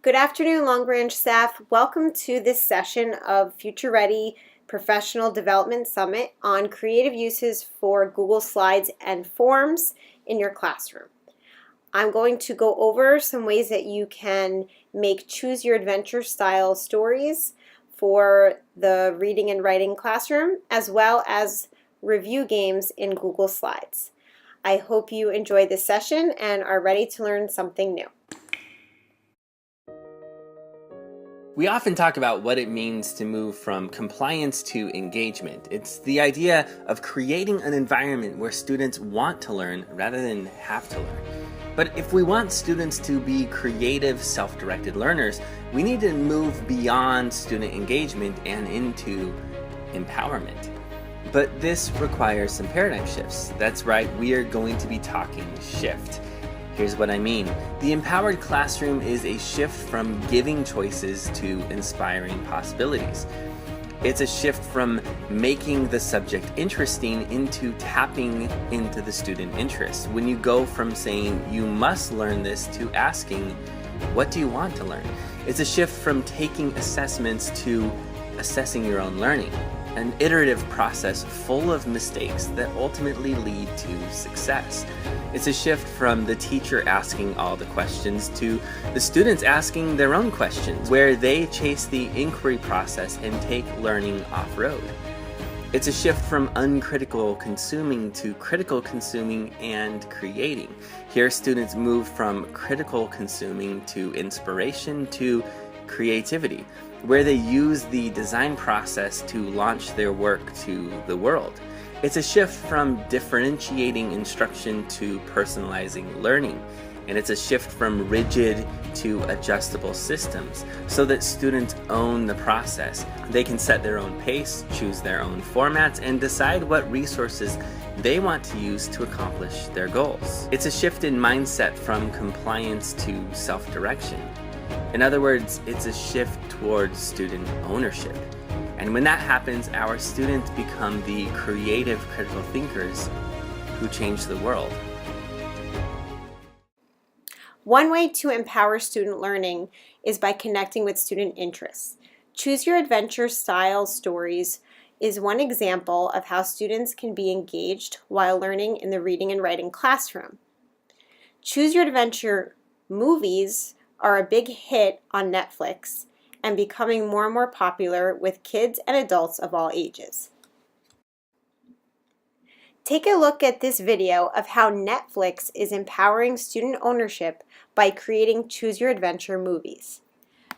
Good afternoon, Long Branch staff. Welcome to this session of Future Ready Professional Development Summit on creative uses for Google Slides and Forms in your classroom. I'm going to go over some ways that you can make choose your adventure style stories for the reading and writing classroom, as well as review games in Google Slides. I hope you enjoy this session and are ready to learn something new. We often talk about what it means to move from compliance to engagement. It's the idea of creating an environment where students want to learn rather than have to learn. But if we want students to be creative, self-directed learners, we need to move beyond student engagement and into empowerment. But this requires some paradigm shifts. That's right, we are going to be talking shift. Here's what I mean. The empowered classroom is a shift from giving choices to inspiring possibilities. It's a shift from making the subject interesting into tapping into the student interest. When you go from saying you must learn this to asking, what do you want to learn? It's a shift from taking assessments to assessing your own learning. An iterative process full of mistakes that ultimately lead to success. It's a shift from the teacher asking all the questions to the students asking their own questions, where they chase the inquiry process and take learning off-road. It's a shift from uncritical consuming to critical consuming and creating. Here students move from critical consuming to inspiration to creativity, where they use the design process to launch their work to the world. It's a shift from differentiating instruction to personalizing learning. And it's a shift from rigid to adjustable systems so that students own the process. They can set their own pace, choose their own formats, and decide what resources they want to use to accomplish their goals. It's a shift in mindset from compliance to self-direction. In other words, it's a shift towards student ownership. And when that happens, our students become the creative, critical thinkers who change the world. One way to empower student learning is by connecting with student interests. Choose your adventure style stories is one example of how students can be engaged while learning in the reading and writing classroom. Choose your adventure movies are a big hit on Netflix and becoming more and more popular with kids and adults of all ages. Take a look at this video of how Netflix is empowering student ownership by creating Choose Your Adventure movies.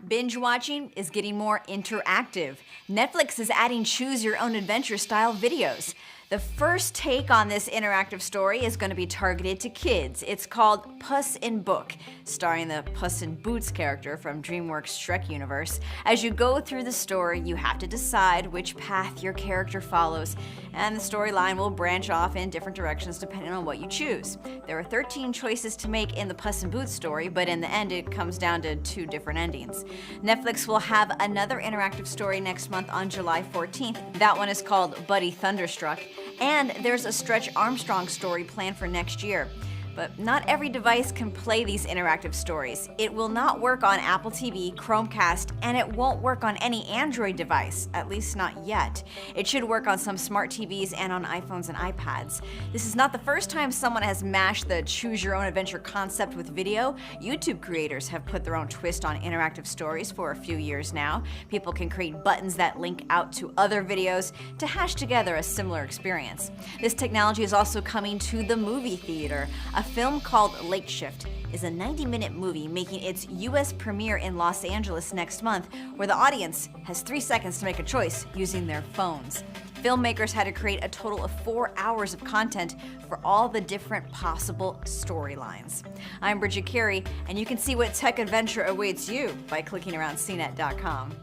Binge watching is getting more interactive. Netflix is adding choose your own adventure style videos. The first take on this interactive story is going to be targeted to kids. It's called Puss in Book, starring the Puss in Boots character from DreamWorks' Shrek universe. As you go through the story, you have to decide which path your character follows, and the storyline will branch off in different directions depending on what you choose. There are 13 choices to make in the Puss in Boots story, but in the end it comes down to 2 different endings. Netflix will have another interactive story next month on July 14th. That one is called Buddy Thunderstruck. And there's a Stretch Armstrong story planned for next year. But not every device can play these interactive stories. It will not work on Apple TV, Chromecast, and it won't work on any Android device, at least not yet. It should work on some smart TVs and on iPhones and iPads. This is not the first time someone has mashed the choose your own adventure concept with video. YouTube creators have put their own twist on interactive stories for a few years now. People can create buttons that link out to other videos to hash together a similar experience. This technology is also coming to the movie theater. A film called Lake Shift is a 90-minute movie making its US premiere in Los Angeles next month, where the audience has 3 seconds to make a choice using their phones. Filmmakers had to create a total of 4 hours of content for all the different possible storylines. I'm Bridget Carey, and you can see what tech adventure awaits you by clicking around cnet.com.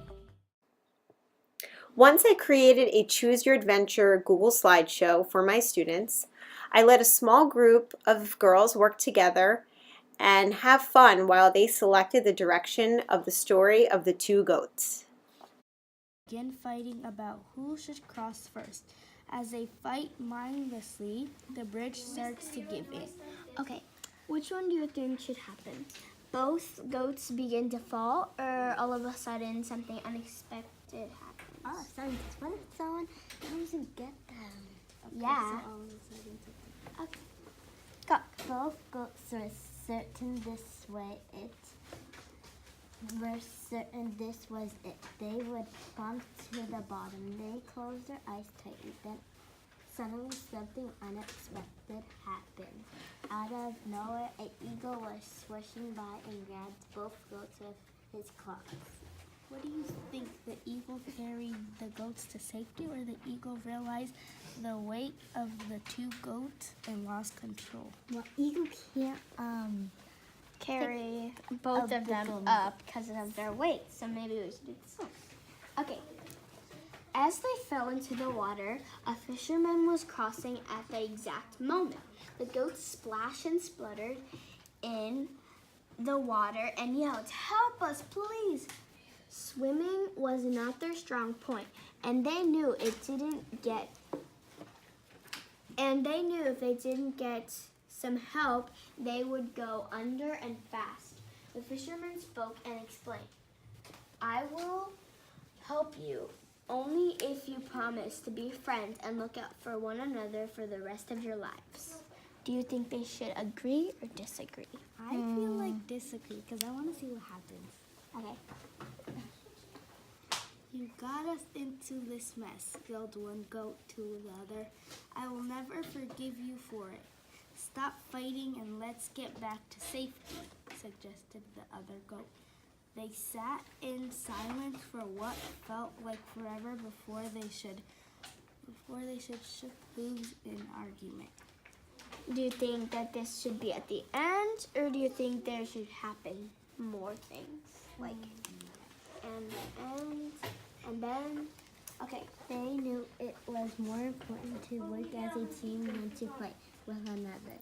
Once I created a Choose Your Adventure Google slideshow for my students, I let a small group of girls work together and have fun while they selected the direction of the story of the 2 goats. Begin fighting about who should cross first. As they fight mindlessly, the bridge starts to give in. Okay, which one do you think should happen? both goats begin to fall, or all of a sudden something unexpected happens? All of a sudden, what if someone comes and get them? Okay, Yeah. So all of a sudden something. Okay. Go. Both goats were certain this way it. Were certain this was it. They would bump to the bottom. They closed their eyes tightly. Then suddenly something unexpected happened. Out of nowhere, an eagle was swishing by and grabbed both goats with his claws. What do you think? The eagle carried the goats to safety, or the eagle realized the weight of the two goats and lost control? Well, eagle can't Carry both of them up because of their weight. So maybe we should do this one. Okay. As they fell into the water, a fisherman was crossing at the exact moment. The goats splashed and spluttered in the water and yelled, "Help us, please!" Swimming was not their strong point, and they knew if they didn't get some help, they would go under and fast. The fisherman spoke and explained, "I will help you only if you promise to be friends and look out for one another for the rest of your lives." Do you think they should agree or disagree? I feel like disagree because I want to see what happens. Okay. You got us into this mess, yelled one goat to the other. I will never forgive you for it. Stop fighting and let's get back to safety, suggested the other goat. They sat in silence for what felt like forever before they shook hooves in argument. Do you think that this should be at the end, or do you think there should happen more things? Like, and the end, and then, okay. They knew it was more important to work as a team than to fight with another.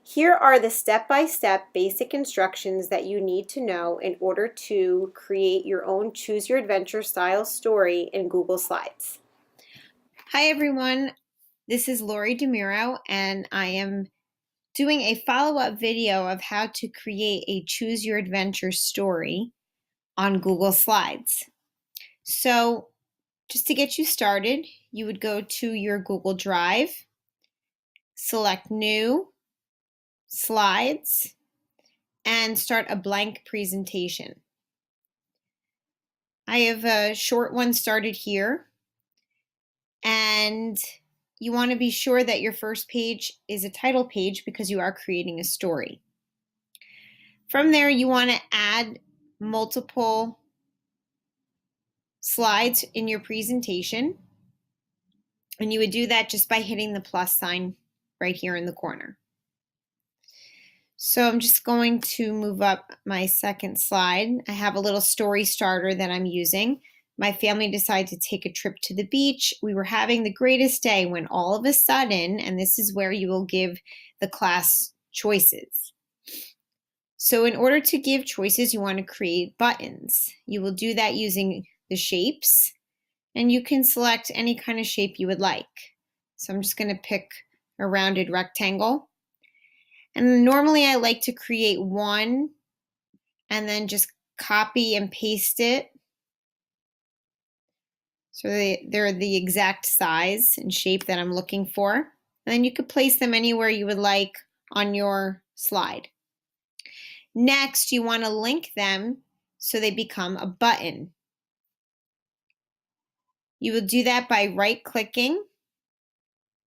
Here are the step-by-step basic instructions that you need to know in order to create your own Choose Your Adventure style story in Google Slides. Hi everyone, this is Lori DeMuro and I am doing a follow-up video of how to create a Choose Your Adventure story on Google Slides. So just to get you started, you would go to your Google Drive, select New, Slides, and start a blank presentation. I have a short one started here, and you want to be sure that your first page is a title page because you are creating a story. From there, you want to add multiple slides in your presentation, and you would do that just by hitting the plus sign right here in the corner. So I'm just going to move up my second slide. I have a little story starter that I'm using. My family decided to take a trip to the beach. We were having the greatest day when all of a sudden, and this is where you will give the class choices. So in order to give choices, you want to create buttons. You will do that using the shapes, and you can select any kind of shape you would like. So I'm just going to pick a rounded rectangle. And normally I like to create one and then just copy and paste it. So they're the exact size and shape that I'm looking for. And then you could place them anywhere you would like on your slide. Next, you want to link them so they become a button. You will do that by right-clicking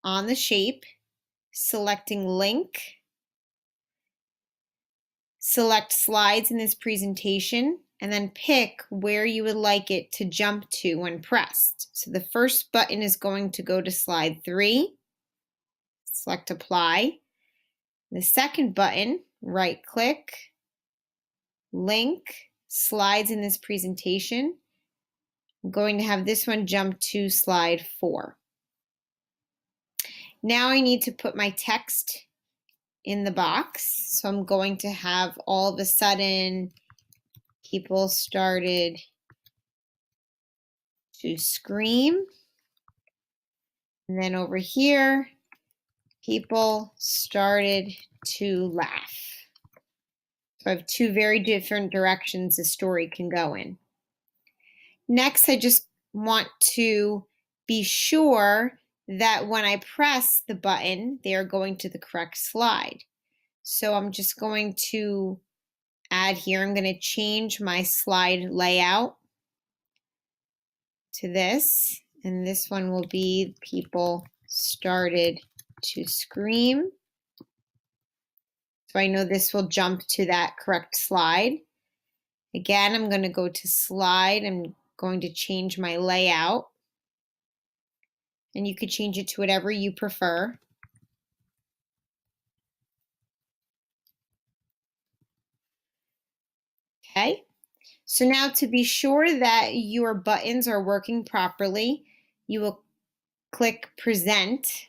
on the shape, selecting Link, select Slides in this presentation, and then pick where you would like it to jump to when pressed. So the first button is going to go to slide 3. Select Apply. The second button, right-click, Link, Slides in this presentation. I'm going to have this one jump to slide 4. Now I need to put my text in the box. So I'm going to have all of a sudden people started to scream. And then over here, people started to laugh. So I have two very different directions the story can go in. Next, I just want to be sure that when I press the button, they are going to the correct slide. So I'm just going to add here, I'm going to change my slide layout to this, and this one will be people started to scream. So I know this will jump to that correct slide. Again, I'm going to go to slide. I'm going to change my layout. And you could change it to whatever you prefer. Okay. So now to be sure that your buttons are working properly, you will click present.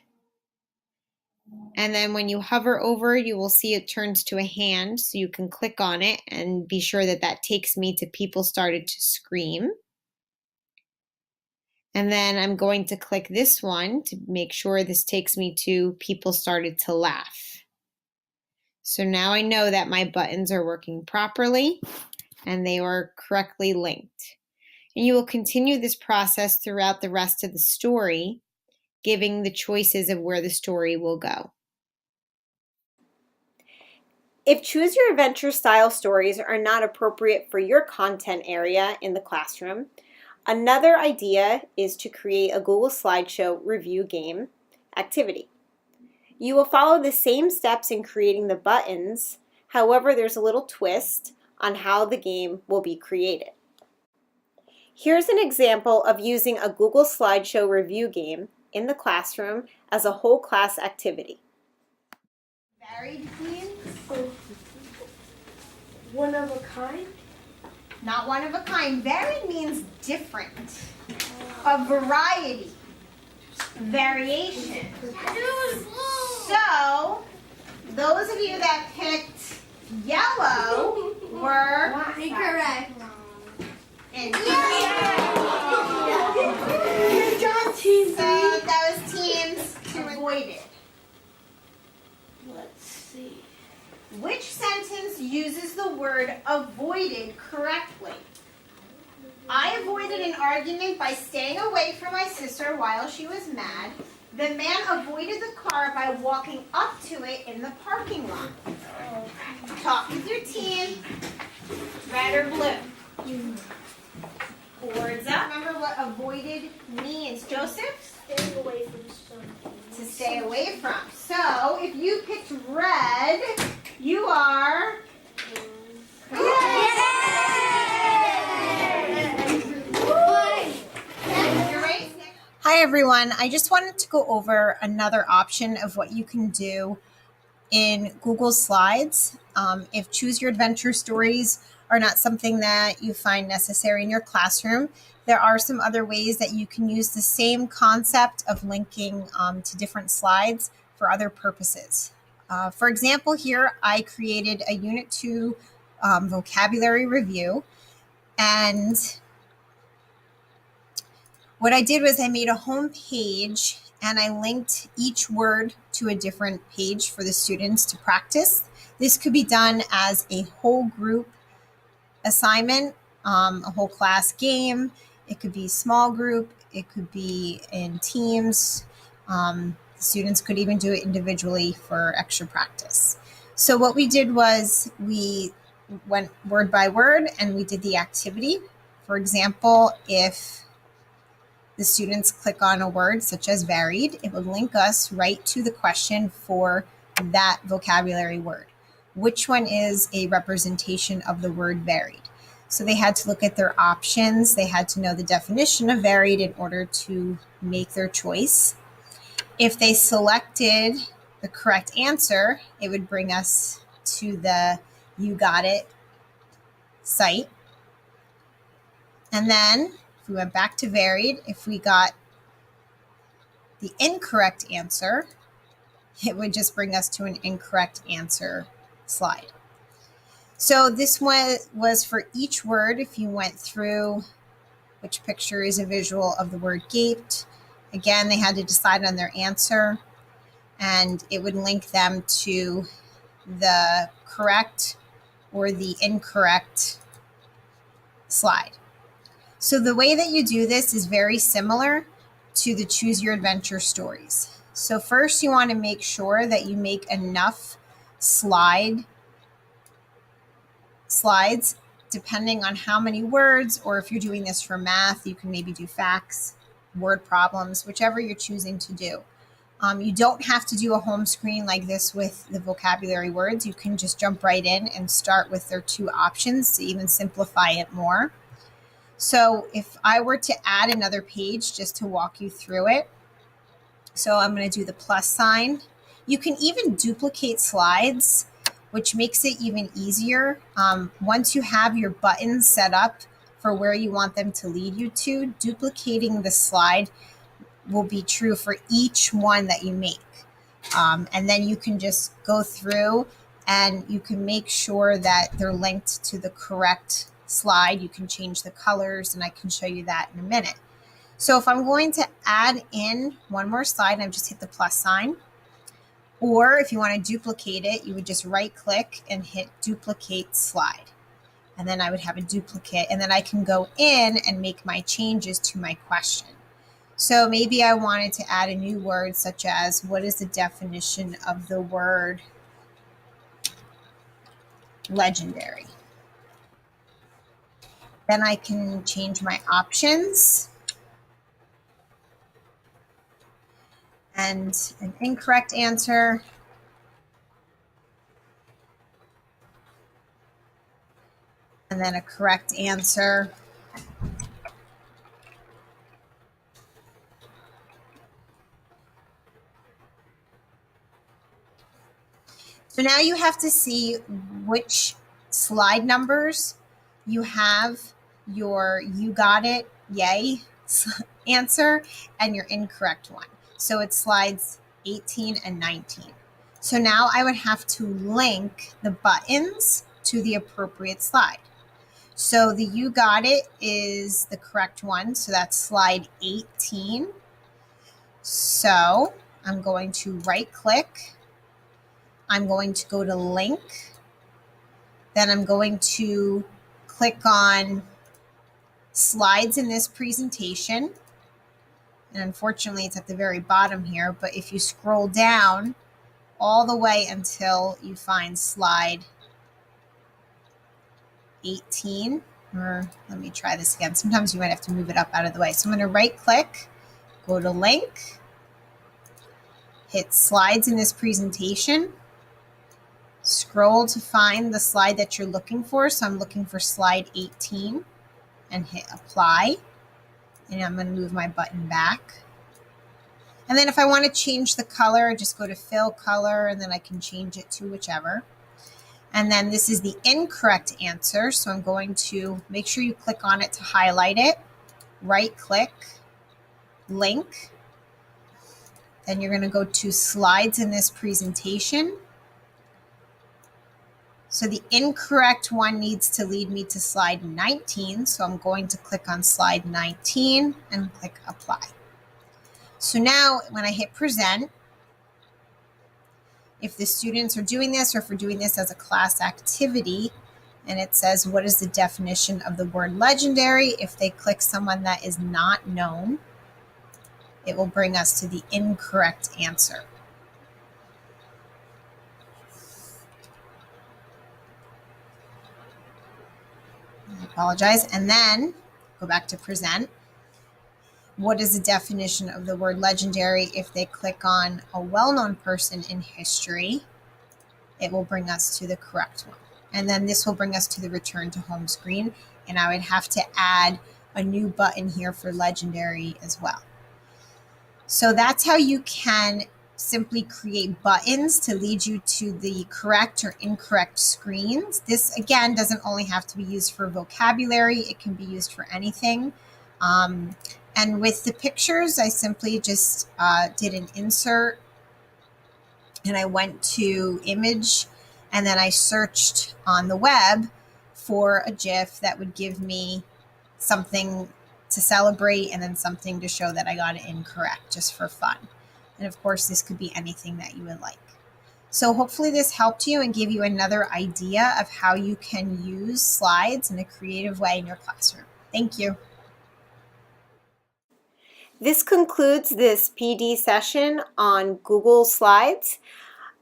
And then when you hover over, you will see it turns to a hand. So you can click on it and be sure that that takes me to people started to scream. And then I'm going to click this one to make sure this takes me to people started to laugh. So now I know that my buttons are working properly and they are correctly linked. And you will continue this process throughout the rest of the story, giving the choices of where the story will go. If Choose Your Adventure style stories are not appropriate for your content area in the classroom, another idea is to create a Google Slideshow review game activity. You will follow the same steps in creating the buttons, however, there's a little twist on how the game will be created. Here's an example of using a Google Slideshow review game in the classroom as a whole class activity. Varied means one of a kind. Not one of a kind. Varied means different. A variety. Variation. So, those of you that picked yellow were Incorrect. So those teams avoided. Let's see. Which sentence uses the word avoided correctly? I avoided an argument by staying away from my sister while she was mad. The man avoided the car by walking up to it in the parking lot. Talk with your team. Red or blue? Boards up. Remember what avoided means, Joseph? Staying away from something. To stay away from. So if you picked red, you are Hi everyone, I just wanted to go over another option of what you can do in Google Slides. If Choose Your Adventure stories are not something that you find necessary in your classroom, there are some other ways that you can use the same concept of linking to different slides for other purposes. For example, here I created a Unit 2 vocabulary review, and what I did was I made a home page and I linked each word to a different page for the students to practice. This could be done as a whole group assignment, a whole class game. It could be small group. It could be in teams. Students could even do it individually for extra practice. So what we did was we went word by word and we did the activity. For example, if the students click on a word such as varied, it would link us right to the question for that vocabulary word. Which one is a representation of the word varied? So they had to look at their options. They had to know the definition of varied in order to make their choice. If they selected the correct answer, it would bring us to the You Got It site. And then if we went back to varied, if we got the incorrect answer, it would just bring us to an incorrect answer slide. So this one was for each word. If you went through, which picture is a visual of the word gaped, again, they had to decide on their answer, and it would link them to the correct or the incorrect slide. So the way that you do this is very similar to the Choose Your Adventure stories. So first you want to make sure that you make enough slides depending on how many words, or if you're doing this for math, you can maybe do facts, word problems, whichever you're choosing to do. You don't have to do a home screen like this with the vocabulary words. You can just jump right in and start with their 2 options to even simplify it more. So if I were to add another page just to walk you through it, so I'm going to do the plus sign. You can even duplicate slides, which makes it even easier. Once you have your buttons set up for where you want them to lead you to, duplicating the slide will be true for each one that you make. And then you can just go through and you can make sure that they're linked to the correct slide. You can change the colors, and I can show you that in a minute. So if I'm going to add in one more slide, I've just hit the plus sign. Or if you want to duplicate it, you would just right click and hit duplicate slide. And then I would have a duplicate, and then I can go in and make my changes to my question. So maybe I wanted to add a new word, such as, what is the definition of the word legendary? Then I can change my options. And an incorrect answer. And then a correct answer. So now you have to see which slide numbers you have your you got it, yay answer, and your incorrect one. So it's slides 18 and 19. So now I would have to link the buttons to the appropriate slide. So the you got it is the correct one. So that's slide 18. So I'm going to right click. I'm going to go to link. Then I'm going to click on slides in this presentation. And unfortunately, it's at the very bottom here. But if you scroll down all the way until you find slide 18, or let me try this again. Sometimes you might have to move it up out of the way. So I'm going to right click, go to link, hit slides in this presentation, scroll to find the slide that you're looking for. So I'm looking for slide 18 and hit apply. And I'm going to move my button back. And then if I want to change the color, just go to fill color, and then I can change it to whichever. And then this is the incorrect answer. So I'm going to make sure you click on it to highlight it. Right click, link. Then you're going to go to slides in this presentation. So the incorrect one needs to lead me to slide 19. So I'm going to click on slide 19 and click apply. So now when I hit present, if the students are doing this, or if we're doing this as a class activity, and it says, what is the definition of the word legendary? If they click someone that is not known, it will bring us to the incorrect answer. I apologize. And then go back to present. What is the definition of the word legendary? If they click on a well-known person in history, it will bring us to the correct one. And then this will bring us to the return to home screen. And I would have to add a new button here for legendary as well. So that's how you can simply create buttons to lead you to the correct or incorrect screens. This, again, doesn't only have to be used for vocabulary. It can be used for anything. And with the pictures, I simply just did an insert, and I went to image, and then I searched on the web for a GIF that would give me something to celebrate and then something to show that I got it incorrect, just for fun. And of course, this could be anything that you would like. So hopefully this helped you and gave you another idea of how you can use slides in a creative way in your classroom. Thank you. This concludes this PD session on Google Slides.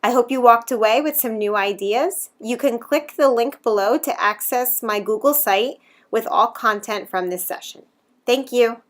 I hope you walked away with some new ideas. You can click the link below to access my Google site with all content from this session. Thank you.